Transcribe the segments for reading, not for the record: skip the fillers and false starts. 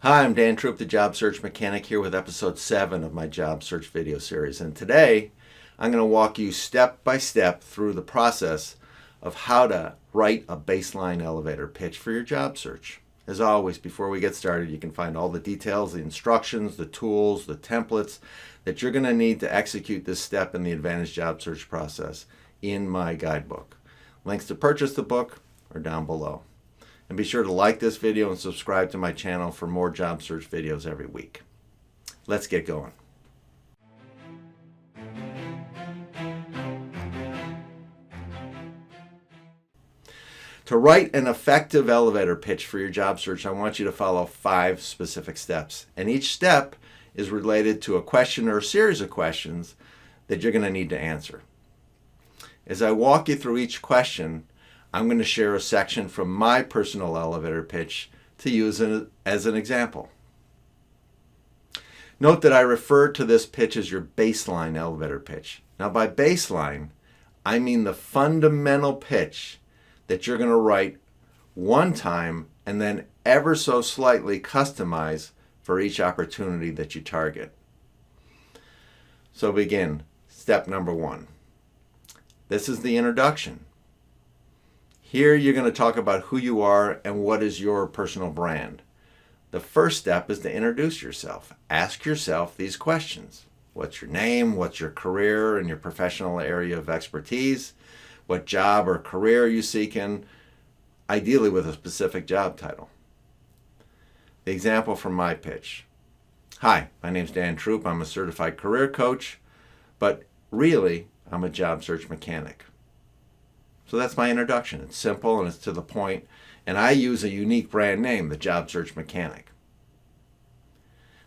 Hi, I'm Dan Troop, the Job Search Mechanic, here with episode 7 of my Job Search video series. And today, I'm going to walk you step by step through the process of how to write a baseline elevator pitch for your job search. As always, before we get started, you can find all the details, the instructions, the tools, the templates that you're going to need to execute this step in the AdvantEdge Job Search process in my guidebook. Links to purchase the book are down below. And be sure to like this video and subscribe to my channel for more job search videos every week. Let's get going. To write an effective elevator pitch for your job search, I want you to follow 5 specific steps. And each step is related to a question or a series of questions that you're going to need to answer. As I walk you through each question, I'm going to share a section from my personal elevator pitch to use as an example. Note that I refer to this pitch as your baseline elevator pitch. Now, by baseline, I mean the fundamental pitch that you're going to write one time and then ever so slightly customize for each opportunity that you target. So begin. Step number 1. This is the introduction. Here you're going to talk about who you are and what is your personal brand. The first step is to introduce yourself. Ask yourself these questions. What's your name? What's your career and your professional area of expertise? What job or career are you seeking? Ideally with a specific job title. The example from my pitch. Hi, my name's Dan Troop. I'm a certified career coach, but really I'm a job search mechanic. So that's my introduction. It's simple and it's to the point, and I use a unique brand name, the Job Search Mechanic.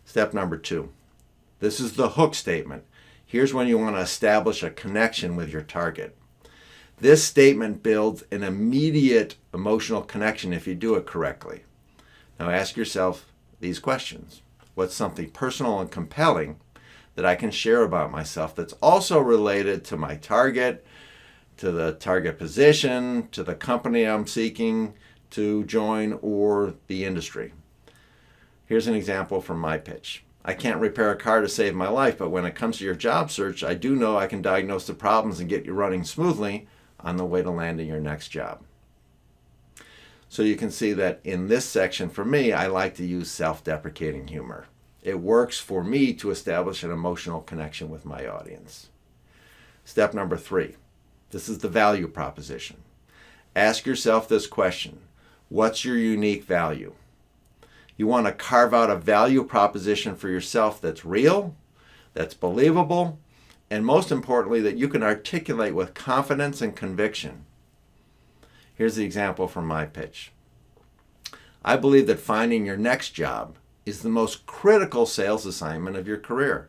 Step number 2. This is the hook statement. Here's when you want to establish a connection with your target. This statement builds an immediate emotional connection if you do it correctly. Now ask yourself these questions. What's something personal and compelling that I can share about myself that's also related to my target, to the target position, to the company I'm seeking to join, or the industry? Here's an example from my pitch. I can't repair a car to save my life, but when it comes to your job search, I do know I can diagnose the problems and get you running smoothly on the way to landing your next job. So you can see that in this section, for me, I like to use self-deprecating humor. It works for me to establish an emotional connection with my audience. Step number 3. This is the value proposition. Ask yourself this question. What's your unique value? You want to carve out a value proposition for yourself that's real, that's believable, and most importantly, that you can articulate with confidence and conviction. Here's the example from my pitch. I believe that finding your next job is the most critical sales assignment of your career.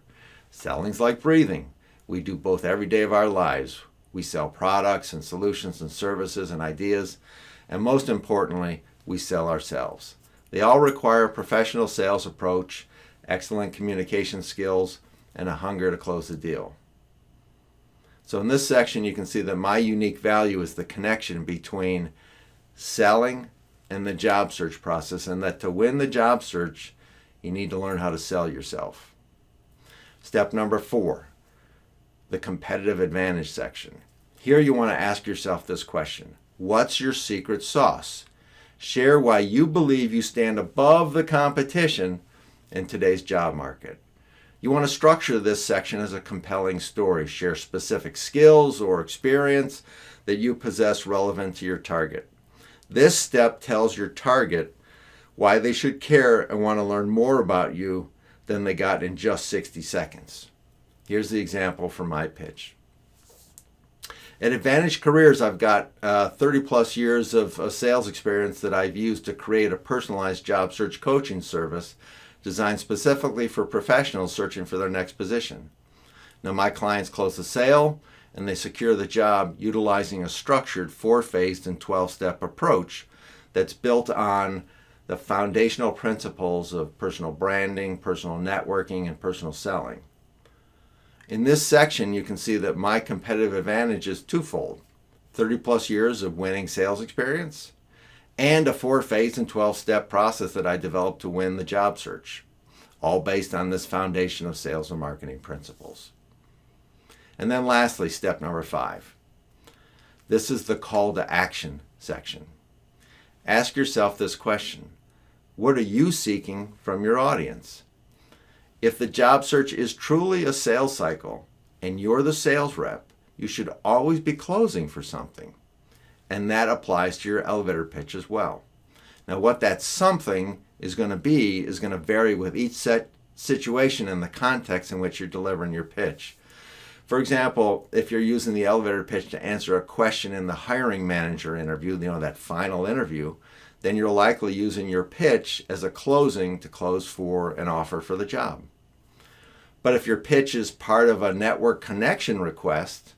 Selling's like breathing. We do both every day of our lives. We sell products and solutions and services and ideas, and most importantly, we sell ourselves. They all require a professional sales approach, excellent communication skills, and a hunger to close the deal. So in this section, you can see that my unique value is the connection between selling and the job search process, and that to win the job search, you need to learn how to sell yourself. Step number 4. The competitive advantage section. Here you want to ask yourself this question. What's your secret sauce? Share why you believe you stand above the competition in today's job market. You want to structure this section as a compelling story. Share specific skills or experience that you possess relevant to your target. This step tells your target why they should care and want to learn more about you than they got in just 60 seconds. Here's the example from my pitch. At AdvantEdge Careers, I've got 30 plus years of sales experience that I've used to create a personalized job search coaching service designed specifically for professionals searching for their next position. Now, my clients close the sale and they secure the job utilizing a structured 4-phased and 12-step approach that's built on the foundational principles of personal branding, personal networking, and personal selling. In this section, you can see that my competitive advantage is twofold. 30 plus years of winning sales experience and a 4-phase and 12-step process that I developed to win the job search, all based on this foundation of sales and marketing principles. And then lastly, step number 5. This is the call to action section. Ask yourself this question: what are you seeking from your audience? If the job search is truly a sales cycle and you're the sales rep, you should always be closing for something. And that applies to your elevator pitch as well. Now, what that something is going to vary with each situation and the context in which you're delivering your pitch. For example, if you're using the elevator pitch to answer a question in the hiring manager interview, that final interview, then you're likely using your pitch as a closing to close for an offer for the job. But if your pitch is part of a network connection request,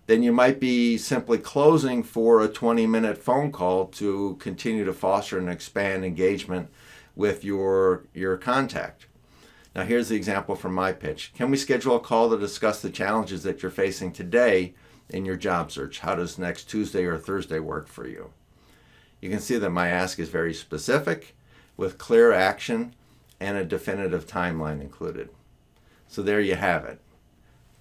then you might be simply closing for a 20-minute phone call to continue to foster and expand engagement with your contact. Now, here's the example from my pitch. Can we schedule a call to discuss the challenges that you're facing today in your job search? How does next Tuesday or Thursday work for you? You can see that my ask is very specific, with clear action and a definitive timeline included. So there you have it.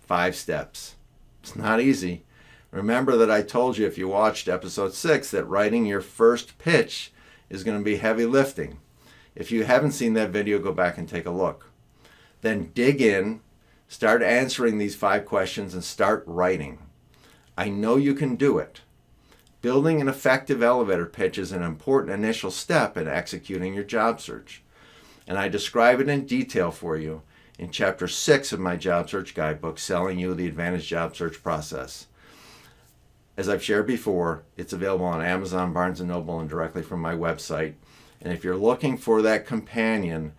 5 steps. It's not easy. Remember that I told you if you watched episode 6 that writing your first pitch is going to be heavy lifting. If you haven't seen that video, go back and take a look. Then dig in, start answering these 5 questions, and start writing. I know you can do it. Building an effective elevator pitch is an important initial step in executing your job search. And I describe it in detail for you in Chapter 6 of my Job Search Guidebook, Selling You the AdvantEdge Job Search Process. As I've shared before, it's available on Amazon, Barnes & Noble, and directly from my website. And if you're looking for that companion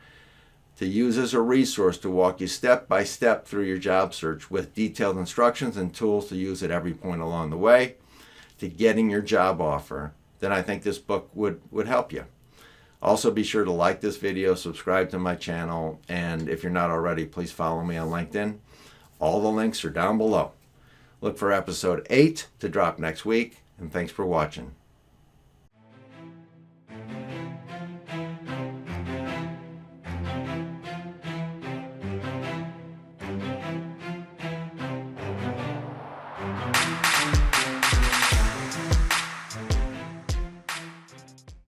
to use as a resource to walk you step by step through your job search with detailed instructions and tools to use at every point along the way to getting your job offer, then I think this book would help you. Also, be sure to like this video, subscribe to my channel, and if you're not already, please follow me on LinkedIn. All the links are down below. Look for episode 8 to drop next week, and thanks for watching.